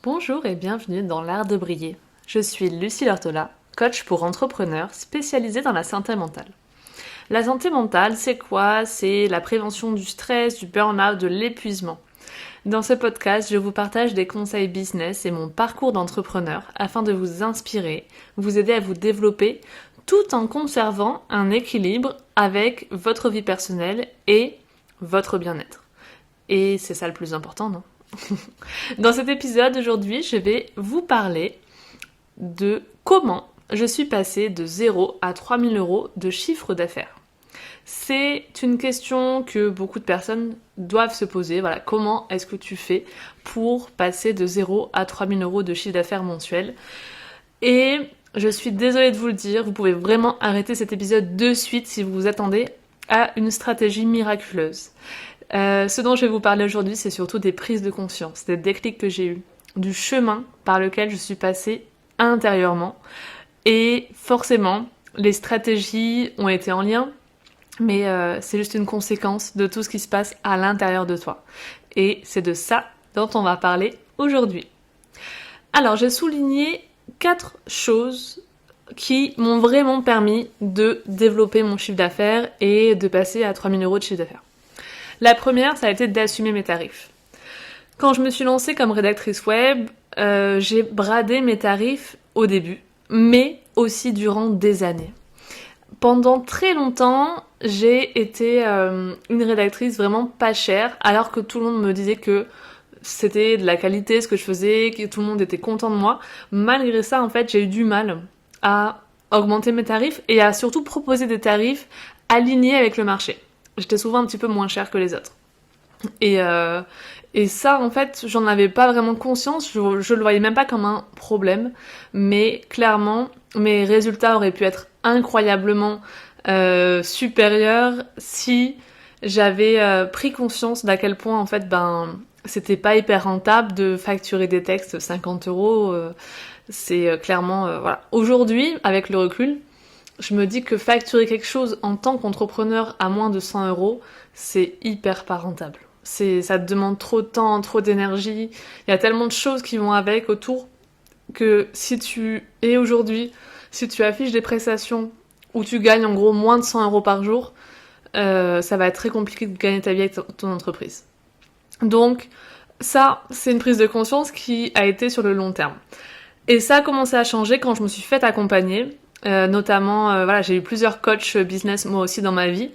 Bonjour et bienvenue dans l'art de briller. Je suis Lucie Lortola, coach pour entrepreneurs spécialisée dans la santé mentale. La santé mentale, c'est quoi? C'est la prévention du stress, du burn-out, de l'épuisement. Dans ce podcast, je vous partage des conseils business et mon parcours d'entrepreneur afin de vous inspirer, vous aider à vous développer tout en conservant un équilibre avec votre vie personnelle et votre bien-être. Et c'est ça le plus important, non? Dans cet épisode aujourd'hui, je vais vous parler de comment je suis passée de 0 à 3 000 euros de chiffre d'affaires. C'est une question que beaucoup de personnes doivent se poser. Voilà, comment est-ce que tu fais pour passer de 0 à 3 000 euros de chiffre d'affaires mensuel? Et je suis désolée de vous le dire, vous pouvez vraiment arrêter cet épisode de suite si vous vous attendez à une stratégie miraculeuse. Ce dont je vais vous parler aujourd'hui, c'est surtout des prises de conscience, des déclics que j'ai eus, du chemin par lequel je suis passée intérieurement. Et forcément, les stratégies ont été en lien, mais c'est juste une conséquence de tout ce qui se passe à l'intérieur de toi. Et c'est de ça dont on va parler aujourd'hui. Alors, j'ai souligné 4 choses qui m'ont vraiment permis de développer mon chiffre d'affaires et de passer à 3 000 euros de chiffre d'affaires. La première, ça a été d'assumer mes tarifs. Quand je me suis lancée comme rédactrice web, j'ai bradé mes tarifs au début, mais aussi durant des années. Pendant très longtemps, j'ai été une rédactrice vraiment pas chère, alors que tout le monde me disait que c'était de la qualité ce que je faisais, que tout le monde était content de moi. Malgré ça, en fait, j'ai eu du mal à augmenter mes tarifs et à surtout proposer des tarifs alignés avec le marché. J'étais souvent un petit peu moins chère que les autres. Et ça, en fait, j'en avais pas vraiment conscience, je le voyais même pas comme un problème, mais clairement, mes résultats auraient pu être incroyablement supérieurs si j'avais pris conscience d'à quel point, en fait, c'était pas hyper rentable de facturer des textes 50 euros. C'est clairement, voilà. Aujourd'hui, avec le recul, je me dis que facturer quelque chose en tant qu'entrepreneur à moins de 100 euros, c'est hyper pas rentable. Ça te demande trop de temps, trop d'énergie. Il y a tellement de choses qui vont avec autour que si tu affiches des prestations où tu gagnes en gros moins de 100 euros par jour, ça va être très compliqué de gagner ta vie avec ton entreprise. Donc ça, c'est une prise de conscience qui a été sur le long terme. Et ça a commencé à changer quand je me suis fait accompagner. Notamment, j'ai eu plusieurs coachs business moi aussi dans ma vie,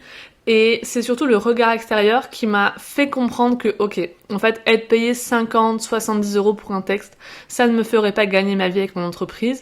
et c'est surtout le regard extérieur qui m'a fait comprendre que, ok, en fait, être payé 50, 70 euros pour un texte, ça ne me ferait pas gagner ma vie avec mon entreprise,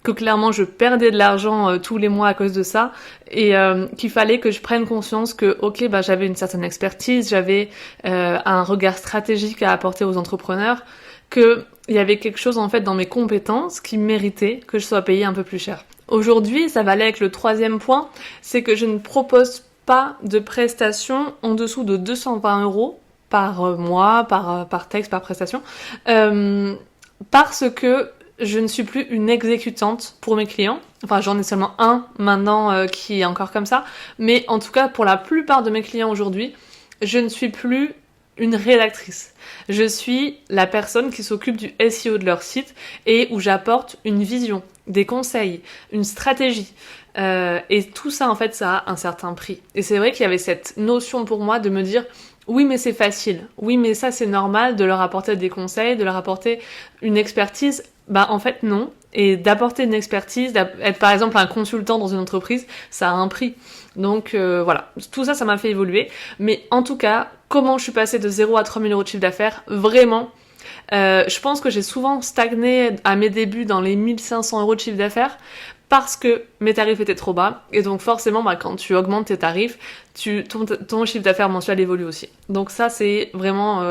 que clairement je perdais de l'argent tous les mois à cause de ça, et qu'il fallait que je prenne conscience que, ok, j'avais une certaine expertise, j'avais un regard stratégique à apporter aux entrepreneurs, qu'il y avait quelque chose en fait dans mes compétences qui méritait que je sois payée un peu plus cher. Aujourd'hui, ça va aller avec le troisième point, c'est que je ne propose pas de prestations en dessous de 220 euros par mois, par texte, par prestation, parce que je ne suis plus une exécutante pour mes clients. Enfin, j'en ai seulement un maintenant qui est encore comme ça, mais en tout cas, pour la plupart de mes clients aujourd'hui, je ne suis plus une rédactrice. Je suis la personne qui s'occupe du SEO de leur site et où j'apporte une vision, des conseils, une stratégie. Et tout ça, en fait, ça a un certain prix. Et c'est vrai qu'il y avait cette notion pour moi de me dire oui, mais c'est facile. Oui, mais ça, c'est normal de leur apporter des conseils, de leur apporter une expertise. En fait, non. Et d'apporter une expertise, d'être par exemple un consultant dans une entreprise, ça a un prix. Donc voilà, tout ça, ça m'a fait évoluer. Mais en tout cas, comment je suis passée de 0 à 3 000 euros de chiffre d'affaires, vraiment, je pense que j'ai souvent stagné à mes débuts dans les 1500 euros de chiffre d'affaires parce que mes tarifs étaient trop bas. Et donc forcément, quand tu augmentes tes tarifs, ton chiffre d'affaires mensuel évolue aussi. Donc ça, c'est vraiment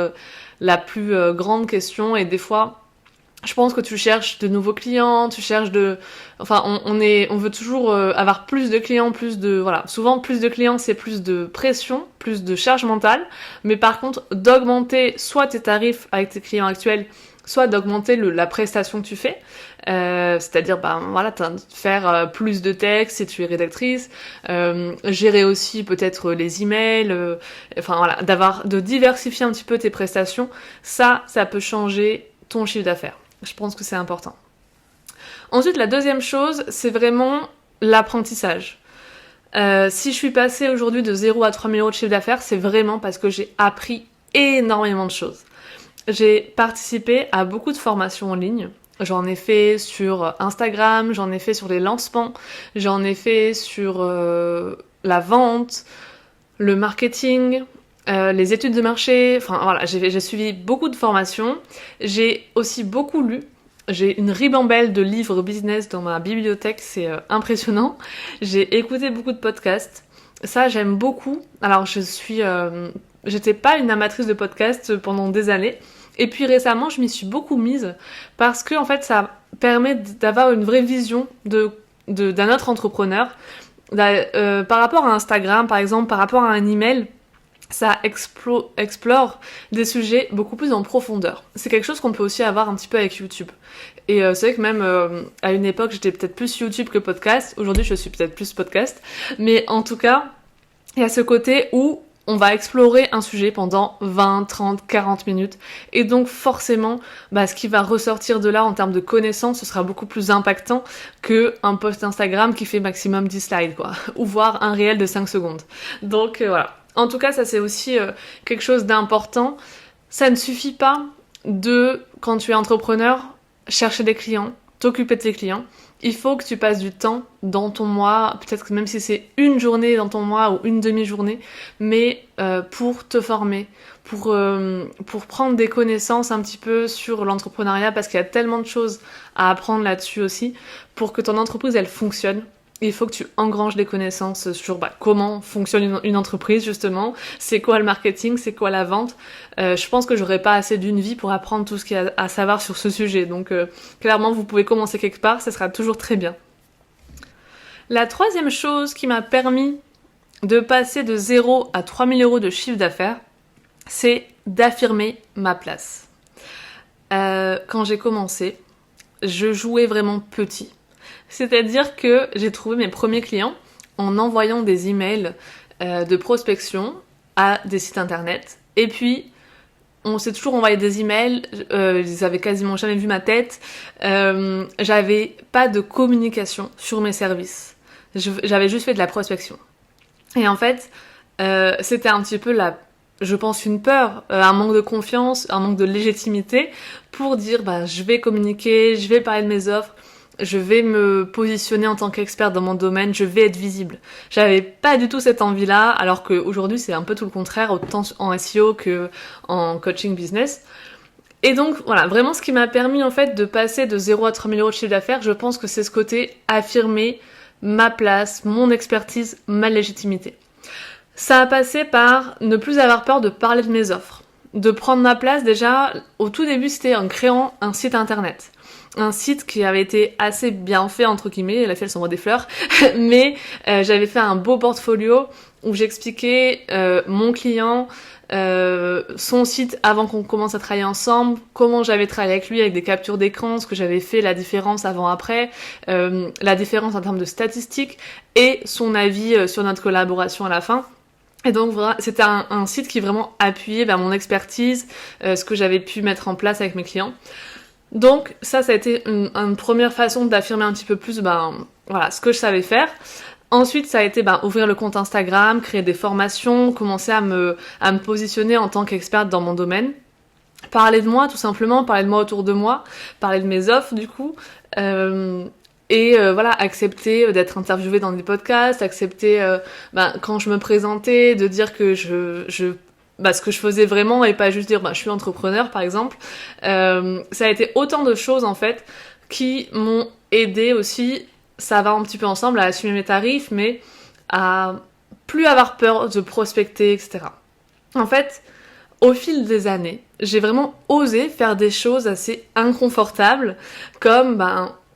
la plus grande question. Et des fois, je pense que tu cherches de nouveaux clients, on veut toujours avoir plus de clients, souvent plus de clients c'est plus de pression, plus de charge mentale, mais par contre d'augmenter soit tes tarifs avec tes clients actuels, soit d'augmenter la prestation que tu fais, c'est-à-dire faire plus de textes si tu es rédactrice, gérer aussi peut-être les emails, de diversifier un petit peu tes prestations, ça peut changer ton chiffre d'affaires. Je pense que c'est important. Ensuite, la deuxième chose, c'est vraiment l'apprentissage. Si je suis passée aujourd'hui de 0 à 3 000 euros de chiffre d'affaires, c'est vraiment parce que j'ai appris énormément de choses. J'ai participé à beaucoup de formations en ligne. J'en ai fait sur Instagram, j'en ai fait sur les lancements, j'en ai fait sur la vente, le marketing, les études de marché. Enfin voilà, j'ai suivi beaucoup de formations. J'ai aussi beaucoup lu. J'ai une ribambelle de livres business dans ma bibliothèque, c'est impressionnant. J'ai écouté beaucoup de podcasts. Ça, j'aime beaucoup. Alors, j'étais pas une amatrice de podcasts pendant des années. Et puis récemment, je m'y suis beaucoup mise parce que, en fait, ça permet d'avoir une vraie vision d'un autre entrepreneur. Par rapport à Instagram, par exemple, par rapport à un email, ça explore des sujets beaucoup plus en profondeur. C'est quelque chose qu'on peut aussi avoir un petit peu avec YouTube. Et c'est vrai que même à une époque, j'étais peut-être plus YouTube que podcast. Aujourd'hui, je suis peut-être plus podcast. Mais en tout cas, il y a ce côté où on va explorer un sujet pendant 20, 30, 40 minutes. Et donc forcément, ce qui va ressortir de là en termes de connaissances, ce sera beaucoup plus impactant qu'un post Instagram qui fait maximum 10 slides, quoi. Ou voire un réel de 5 secondes. Donc voilà. En tout cas, ça c'est aussi quelque chose d'important. Ça ne suffit pas quand tu es entrepreneur, chercher des clients, t'occuper de tes clients. Il faut que tu passes du temps dans ton mois, peut-être que même si c'est une journée dans ton mois ou une demi-journée, mais pour te former, pour prendre des connaissances un petit peu sur l'entrepreneuriat, parce qu'il y a tellement de choses à apprendre là-dessus aussi, pour que ton entreprise, elle fonctionne. Il faut que tu engranges des connaissances sur comment fonctionne une entreprise, justement, c'est quoi le marketing, c'est quoi la vente. Je pense que j'aurais pas assez d'une vie pour apprendre tout ce qu'il y a à savoir sur ce sujet. Donc clairement, vous pouvez commencer quelque part, ça sera toujours très bien. La troisième chose qui m'a permis de passer de 0 à 3 000 euros de chiffre d'affaires, c'est d'affirmer ma place. Quand j'ai commencé, je jouais vraiment petit. C'est-à-dire que j'ai trouvé mes premiers clients en envoyant des emails de prospection à des sites internet. Et puis, on s'est toujours envoyé des emails, ils avaient quasiment jamais vu ma tête. J'avais pas de communication sur mes services. J'avais juste fait de la prospection. Et en fait, c'était un petit peu je pense une peur, un manque de confiance, un manque de légitimité pour dire je vais communiquer, je vais parler de mes offres. Je vais me positionner en tant qu'experte dans mon domaine, je vais être visible. J'avais pas du tout cette envie-là, alors qu'aujourd'hui c'est un peu tout le contraire, autant en SEO que en coaching business. Et donc voilà, vraiment ce qui m'a permis en fait de passer de 0 à 3 000 euros de chiffre d'affaires, je pense que c'est ce côté affirmer ma place, mon expertise, ma légitimité. Ça a passé par ne plus avoir peur de parler de mes offres, de prendre ma place. Déjà, au tout début c'était en créant un site internet. Un site qui avait été assez bien fait, entre guillemets, la fille elle s'envoie des fleurs, mais j'avais fait un beau portfolio où j'expliquais mon client, son site avant qu'on commence à travailler ensemble, comment j'avais travaillé avec lui avec des captures d'écran, ce que j'avais fait, la différence avant-après, la différence en termes de statistiques et son avis sur notre collaboration à la fin. Et donc c'était un site qui vraiment appuyait mon expertise, ce que j'avais pu mettre en place avec mes clients. Donc ça a été une première façon d'affirmer un petit peu plus ce que je savais faire. Ensuite ça a été ouvrir le compte Instagram, créer des formations, commencer à me positionner en tant qu'experte dans mon domaine. Parler de moi tout simplement, parler de moi autour de moi, parler de mes offres du coup. Accepter d'être interviewée dans des podcasts, accepter quand je me présentais, de dire que ce que je faisais vraiment et pas juste dire je suis entrepreneur par exemple. Ça a été autant de choses en fait qui m'ont aidé aussi, ça va un petit peu ensemble, à assumer mes tarifs mais à plus avoir peur de prospecter, etc. En fait, au fil des années, j'ai vraiment osé faire des choses assez inconfortables comme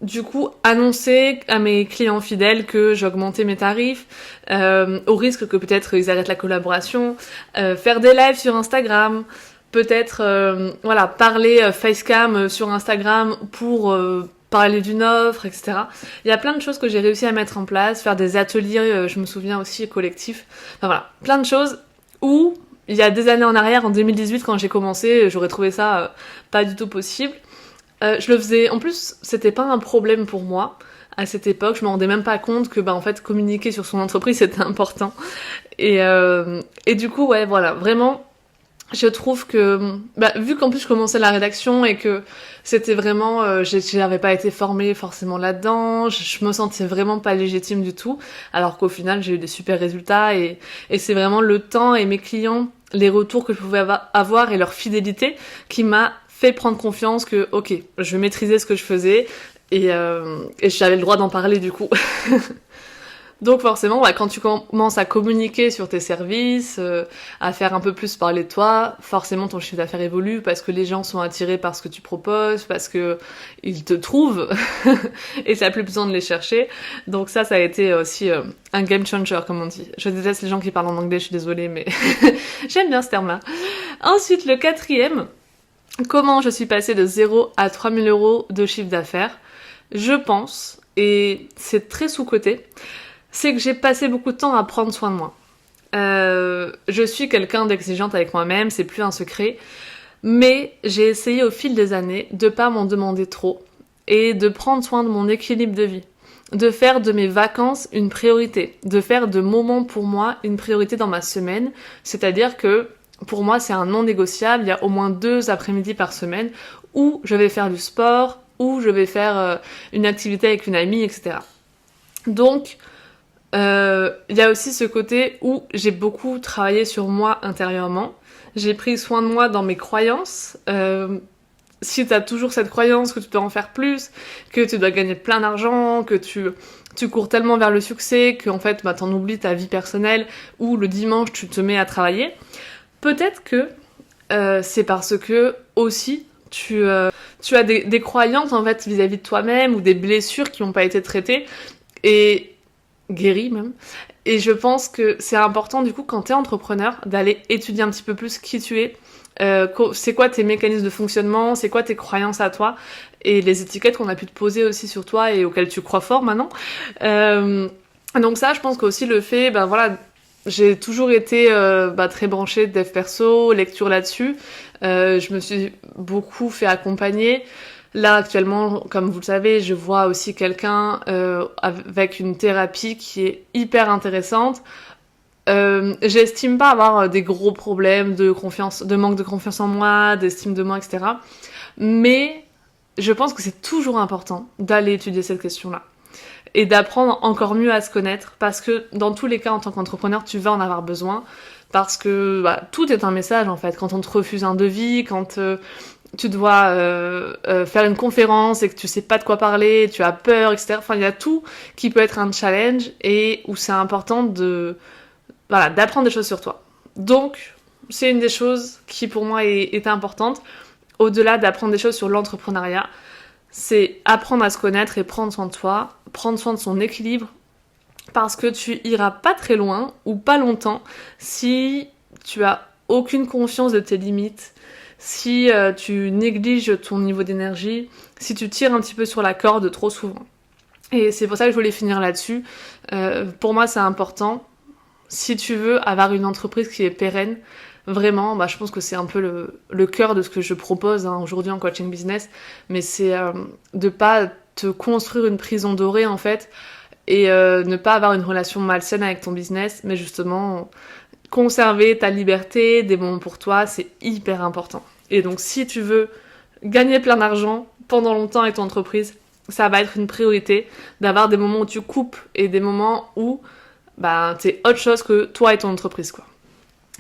du coup, annoncer à mes clients fidèles que j'augmentais mes tarifs, au risque que peut-être ils arrêtent la collaboration, faire des lives sur Instagram, peut-être parler facecam sur Instagram pour parler d'une offre, etc. Il y a plein de choses que j'ai réussi à mettre en place, faire des ateliers, je me souviens aussi, collectifs. Enfin voilà, plein de choses où il y a des années en arrière, en 2018, quand j'ai commencé, j'aurais trouvé ça pas du tout possible. Je le faisais, en plus, c'était pas un problème pour moi. À cette époque, je me rendais même pas compte que, en fait, communiquer sur son entreprise, c'était important. Et du coup, ouais, voilà, vraiment, je trouve que, vu qu'en plus je commençais la rédaction et que c'était vraiment, j'avais pas été formée forcément là-dedans, je me sentais vraiment pas légitime du tout, alors qu'au final j'ai eu des super résultats et c'est vraiment le temps et mes clients, les retours que je pouvais avoir et leur fidélité qui m'a fait prendre confiance que, ok, je maîtrisais ce que je faisais et j'avais le droit d'en parler du coup. Donc forcément, quand tu commences à communiquer sur tes services, à faire un peu plus parler de toi, forcément ton chiffre d'affaires évolue parce que les gens sont attirés par ce que tu proposes, parce que ils te trouvent et t'as plus besoin de les chercher. Donc ça a été aussi un game changer comme on dit. Je déteste les gens qui parlent en anglais, je suis désolée, mais j'aime bien ce terme-là. Ensuite, le 4e, comment je suis passée de 0 à 3 000 euros de chiffre d'affaires. Je pense, et c'est très sous-coté, c'est que j'ai passé beaucoup de temps à prendre soin de moi. Je suis quelqu'un d'exigeante avec moi-même, c'est plus un secret, mais j'ai essayé au fil des années de pas m'en demander trop et de prendre soin de mon équilibre de vie, de faire de mes vacances une priorité, de faire de moments pour moi une priorité dans ma semaine, c'est-à-dire que pour moi c'est un non négociable, il y a au moins 2 après-midi par semaine où je vais faire du sport, où je vais faire une activité avec une amie, etc. Donc, il y a aussi ce côté où j'ai beaucoup travaillé sur moi intérieurement. J'ai pris soin de moi dans mes croyances. Si t'as toujours cette croyance que tu dois en faire plus, que tu dois gagner plein d'argent, que tu cours tellement vers le succès qu'en fait t'en oublies ta vie personnelle ou le dimanche tu te mets à travailler, peut-être que c'est parce que aussi tu as des croyances en fait vis-à-vis de toi-même ou des blessures qui n'ont pas été traitées et guéries même. Et je pense que c'est important du coup quand t'es entrepreneur d'aller étudier un petit peu plus qui tu es, c'est quoi tes mécanismes de fonctionnement, c'est quoi tes croyances à toi et les étiquettes qu'on a pu te poser aussi sur toi et auxquelles tu crois fort maintenant. Donc ça, je pense qu'aussi le fait, voilà, j'ai toujours été très branchée dev perso, lecture là-dessus. Je me suis beaucoup fait accompagner. Là, actuellement, comme vous le savez, je vois aussi quelqu'un avec une thérapie qui est hyper intéressante. J'estime pas avoir des gros problèmes de confiance, de manque de confiance en moi, d'estime de moi, etc. Mais je pense que c'est toujours important d'aller étudier cette question-là et d'apprendre encore mieux à se connaître parce que dans tous les cas, en tant qu'entrepreneur, tu vas en avoir besoin parce que tout est un message en fait. Quand on te refuse un devis, quand tu dois faire une conférence et que tu sais pas de quoi parler, tu as peur, etc. Enfin, il y a tout qui peut être un challenge et où c'est important d'apprendre des choses sur toi. Donc, c'est une des choses qui pour moi est importante. Au-delà d'apprendre des choses sur l'entrepreneuriat, c'est apprendre à se connaître et prendre soin de toi, prendre soin de son équilibre, parce que tu iras pas très loin ou pas longtemps si tu as aucune conscience de tes limites, si tu négliges ton niveau d'énergie, si tu tires un petit peu sur la corde trop souvent. Et c'est pour ça que je voulais finir là-dessus. Pour moi, c'est important. Si tu veux avoir une entreprise qui est pérenne, vraiment, je pense que c'est un peu le cœur de ce que je propose aujourd'hui en coaching business, mais c'est de pas te construire une prison dorée en fait, et ne pas avoir une relation malsaine avec ton business, mais justement conserver ta liberté, des moments pour toi, c'est hyper important. Et donc si tu veux gagner plein d'argent pendant longtemps avec ton entreprise, ça va être une priorité d'avoir des moments où tu coupes et des moments où t'es autre chose que toi et ton entreprise, quoi.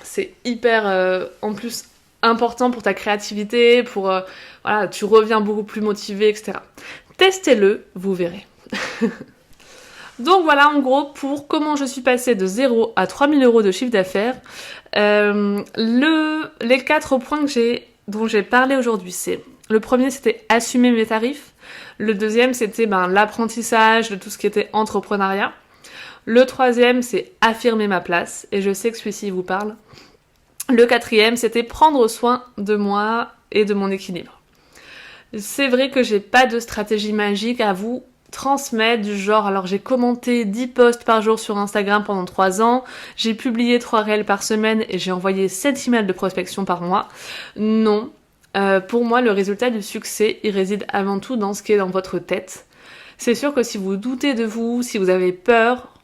C'est hyper, en plus, important pour ta créativité, pour, tu reviens beaucoup plus motivé, etc. Testez-le, vous verrez. Donc voilà, en gros, pour comment je suis passée de 0 à 3 000 euros de chiffre d'affaires. Les 4 points dont j'ai parlé aujourd'hui, c'est... Le premier, c'était assumer mes tarifs. Le deuxième, c'était l'apprentissage de tout ce qui était entrepreneuriat. Le troisième, c'est affirmer ma place, et je sais que celui-ci vous parle. Le quatrième, c'était prendre soin de moi et de mon équilibre. C'est vrai que j'ai pas de stratégie magique à vous transmettre du genre, alors j'ai commenté 10 posts par jour sur Instagram pendant 3 ans, j'ai publié 3 réels par semaine et j'ai envoyé 7 emails de prospection par mois. Non. Pour moi, le résultat du succès, il réside avant tout dans ce qui est dans votre tête. C'est sûr que si vous doutez de vous, si vous avez peur,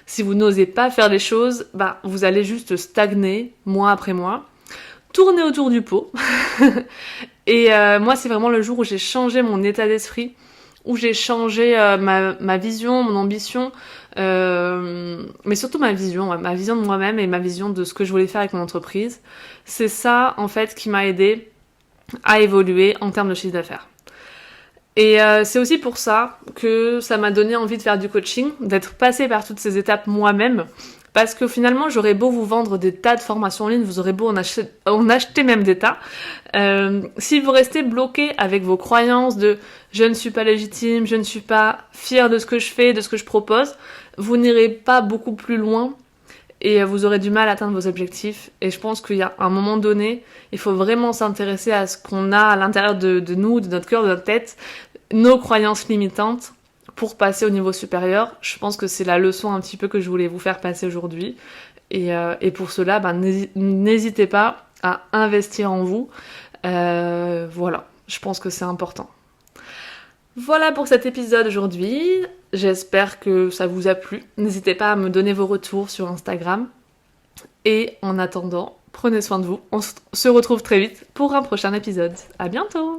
si vous n'osez pas faire les choses, bah vous allez juste stagner mois après mois, tourner autour du pot. Et moi, c'est vraiment le jour où j'ai changé mon état d'esprit, où j'ai changé ma vision, mon ambition, mais surtout ma vision de moi-même et ma vision de ce que je voulais faire avec mon entreprise. C'est ça, en fait, qui m'a aidé à évoluer en termes de chiffre d'affaires. Et c'est aussi pour ça que ça m'a donné envie de faire du coaching, d'être passée par toutes ces étapes moi-même, parce que finalement, j'aurais beau vous vendre des tas de formations en ligne, vous aurez beau en acheter même des tas, si vous restez bloqué avec vos croyances de « je ne suis pas légitime, je ne suis pas fière de ce que je fais, de ce que je propose », vous n'irez pas beaucoup plus loin et vous aurez du mal à atteindre vos objectifs. Et je pense qu'il y a un moment donné, il faut vraiment s'intéresser à ce qu'on a à l'intérieur de nous, de notre cœur, de notre tête, nos croyances limitantes pour passer au niveau supérieur. Je pense que c'est la leçon un petit peu que je voulais vous faire passer aujourd'hui. Et pour cela, n'hésitez pas à investir en vous. Voilà, je pense que c'est important. Voilà pour cet épisode aujourd'hui. J'espère que ça vous a plu. N'hésitez pas à me donner vos retours sur Instagram. Et en attendant, prenez soin de vous. On se retrouve très vite pour un prochain épisode. À bientôt!